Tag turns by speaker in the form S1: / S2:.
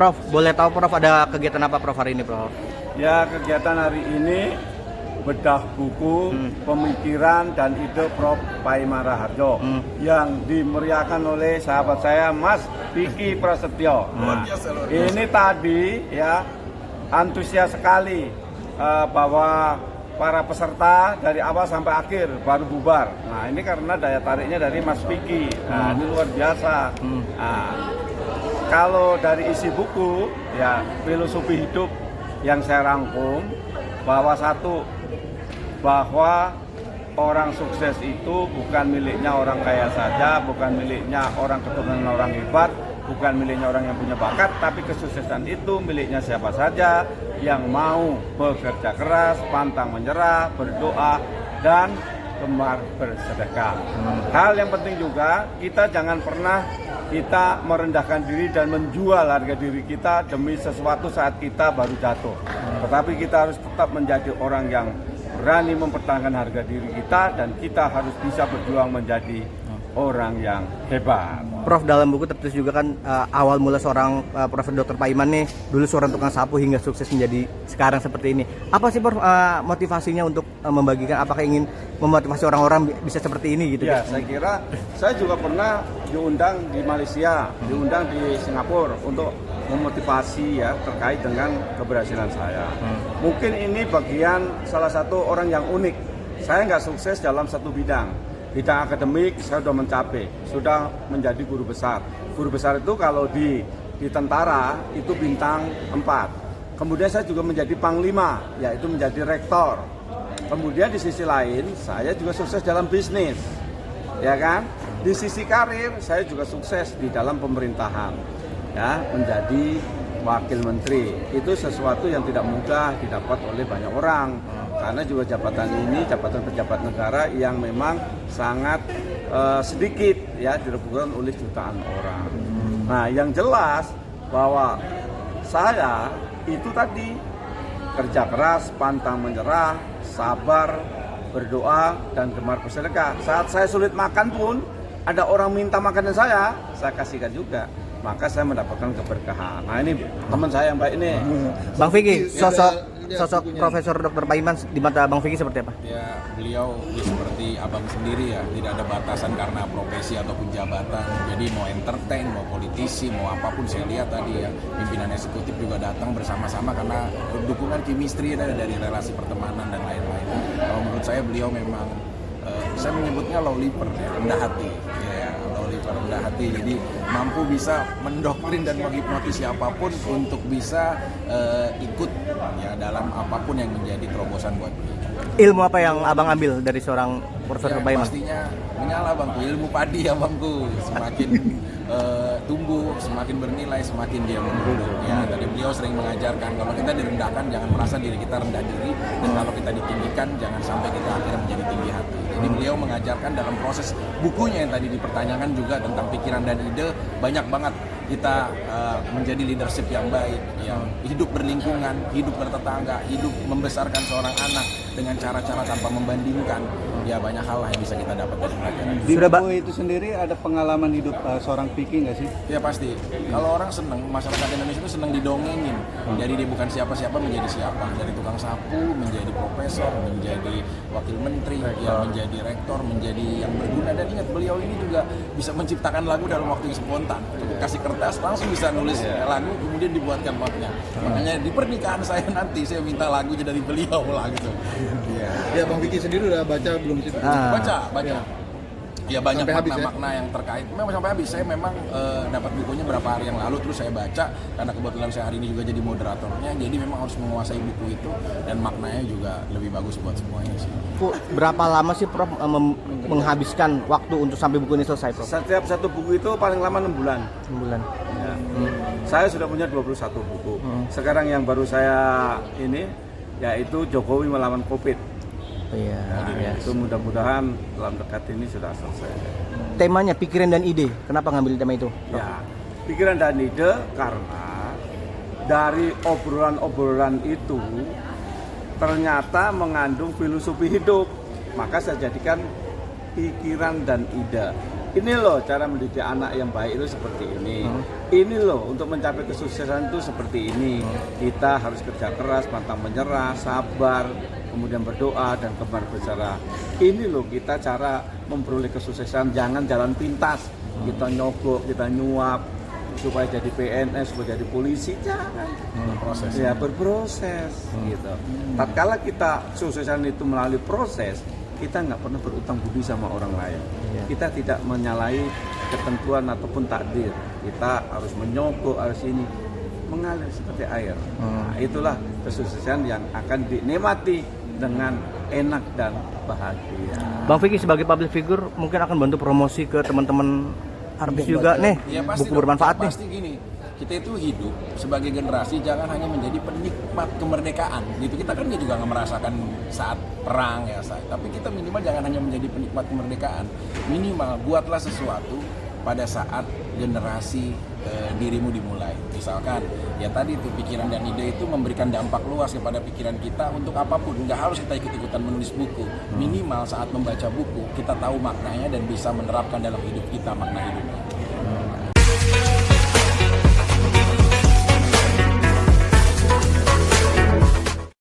S1: Prof, boleh tahu Prof ada kegiatan apa Prof hari ini Prof?
S2: Ya, kegiatan hari ini bedah buku, pemikiran dan ide Prof. Paimar Raharjo yang dimeriahkan oleh sahabat saya Mas Vicky Prasetyo. Nah, ini tadi ya antusias sekali bahwa para peserta dari awal sampai akhir baru bubar. Nah, ini karena daya tariknya dari Mas Vicky. Nah, ini luar biasa. Nah, kalau dari isi buku ya filosofi hidup yang saya rangkum bahwa orang sukses itu bukan miliknya orang kaya saja, bukan miliknya orang keturunan orang hebat, bukan miliknya orang yang punya bakat, tapi kesuksesan itu miliknya siapa saja yang mau bekerja keras, pantang menyerah, berdoa, dan gemar bersedekah. Hal yang penting juga, kita jangan pernah kita merendahkan diri dan menjual harga diri kita demi sesuatu saat kita baru jatuh. Tetapi kita harus tetap menjadi orang yang berani mempertahankan harga diri kita, dan kita harus bisa berjuang menjadi orang yang hebat.
S1: Prof, dalam buku tertulis juga kan awal mula seorang Profesor Dr. Paiman nih dulu seorang tukang sapu hingga sukses menjadi sekarang seperti ini. Apa sih Prof motivasinya untuk membagikan, apakah ingin memotivasi orang-orang bisa seperti ini gitu?
S2: Ya, saya kira saya juga pernah diundang di Malaysia, diundang di Singapura untuk memotivasi ya terkait dengan keberhasilan saya. Mungkin ini bagian salah satu orang yang unik. Saya nggak sukses dalam satu bidang. Bidang akademik saya sudah mencapai, sudah menjadi guru besar. Guru besar itu kalau di tentara itu bintang 4. Kemudian saya juga menjadi panglima, yaitu menjadi rektor. Kemudian di sisi lain saya juga sukses dalam bisnis, ya kan? Di sisi karir saya juga sukses di dalam pemerintahan, ya, menjadi wakil menteri. Itu sesuatu yang tidak mudah didapat oleh banyak orang. Karena juga jabatan ini jabatan pejabat negara yang memang sangat sedikit ya direbutkan oleh jutaan orang. Nah, yang jelas bahwa saya itu tadi kerja keras, pantang menyerah, sabar, berdoa, dan gemar bersedekah. Saat saya sulit makan pun ada orang minta makanan saya kasihkan juga. Maka saya mendapatkan keberkahan. Nah, ini teman saya yang baik ini.
S1: Bang Vicky, sosok Profesor Dr. Paiman di mata Bang Vicky seperti apa?
S3: Ya, beliau seperti abang sendiri ya, tidak ada batasan karena profesi ataupun jabatan. Jadi mau entertain, mau politisi, mau apapun, saya lihat tadi ya pimpinan eksekutif juga datang bersama-sama karena dukungan chemistry dari relasi pertemanan dan lain-lain. Kalau menurut saya beliau memang saya menyebutnya low liver ya, rendah hati. Rendah hati, jadi mampu bisa mendoktrin dan menghipnotis siapapun untuk bisa ikut ya dalam apapun yang menjadi terobosan buat dia.
S1: Ilmu apa yang abang ambil dari seorang Profesor Paiman?
S3: Pastinya menyala bangku, ilmu padi ya bangku, semakin tumbuh, semakin bernilai, semakin dia menunduk. Ya, dari beliau sering mengajarkan kalau kita direndahkan jangan merasa diri kita rendah diri, dan kalau kita ditinggikan jangan sampai kita akhirnya menjadi tinggi hati. Jadi beliau mengajarkan dalam proses bukunya yang tadi dipertanyakan juga tentang pikiran dan ide, banyak banget kita menjadi leadership yang baik, yang hidup berlingkungan, hidup bertetangga, hidup membesarkan seorang anak dengan cara-cara tanpa membandingkan. Ya, banyak hal yang bisa kita dapat dari pelajaran.
S4: Di buku itu sendiri ada pengalaman hidup seorang Vicky nggak sih?
S3: Ya pasti. Kalau orang seneng, masyarakat Indonesia itu seneng didongengin. Jadi dia bukan siapa-siapa menjadi siapa. Dari tukang sapu, menjadi profesor, menjadi wakil menteri, ya, menjadi rektor, menjadi yang berguna. Dan ingat, beliau ini juga bisa menciptakan lagu dalam waktu yang spontan. Kasih kertas, langsung bisa nulis lagu, kemudian dibuatkan notnya. Makanya di pernikahan saya nanti, saya minta lagunya dari beliau lah gitu.
S4: Ya, Bang Vicky sendiri udah baca belum sih?
S3: Baca. Ya, banyak
S4: sampai
S3: makna yang terkait. Memang sampai habis. Saya memang dapat bukunya berapa hari yang lalu, terus saya baca karena kebetulan saya hari ini juga jadi moderatornya. Jadi memang harus menguasai buku itu, dan maknanya juga lebih bagus buat semuanya sih.
S1: Berapa lama sih Prof menghabiskan waktu untuk sampai buku ini selesai, Prof?
S2: Setiap satu buku itu paling lama 6 bulan.
S1: 6 bulan.
S2: Ya. Saya sudah punya 21 buku. Sekarang yang baru saya ini yaitu Jokowi melawan Covid.
S1: Iya.
S2: Nah, itu mudah-mudahan dalam dekat ini sudah selesai.
S1: Temanya pikiran dan ide. Kenapa ngambil tema itu, Prof?
S2: Ya, pikiran dan ide karena dari obrolan-obrolan itu ternyata mengandung filosofi hidup. Maka saya jadikan pikiran dan ide. ini loh cara mendidik anak yang baik itu seperti ini. Ini loh untuk mencapai kesuksesan itu seperti ini. Kita harus kerja keras, pantang menyerah, sabar, kemudian berdoa dan kembar berserah. Ini loh kita cara memperoleh kesuksesan, jangan jalan pintas. Kita nyogok, kita nyuap supaya jadi PNS, supaya jadi polisi, jangan.
S3: Berproses.
S2: Ya berproses gitu. Tatkala kita kesuksesan itu melalui proses, kita nggak pernah berutang budi sama orang lain. Kita tidak menyalahi ketentuan ataupun takdir. Kita harus menyogok, harus ini mengalir seperti air. Nah, itulah kesuksesan yang akan dinikmati dengan enak dan bahagia.
S1: Bang Vicky sebagai public figure mungkin akan bantu promosi ke teman-teman artis juga nih,
S3: Ya, pasti
S1: buku
S3: dong.
S1: bermanfaat nih.
S3: Pasti gini, kita itu hidup sebagai generasi jangan hanya menjadi penikmat kemerdekaan gitu. Kita kan juga nggak merasakan saat perang ya, tapi kita minimal jangan hanya menjadi penikmat kemerdekaan. Minimal buatlah sesuatu pada saat generasi dirimu dimulai. Misalkan ya tadi itu pikiran dan ide itu memberikan dampak luas kepada pikiran kita untuk apapun. Nggak harus kita ikut-ikutan menulis buku. Minimal saat membaca buku kita tahu maknanya dan bisa menerapkan dalam hidup kita makna hidupnya.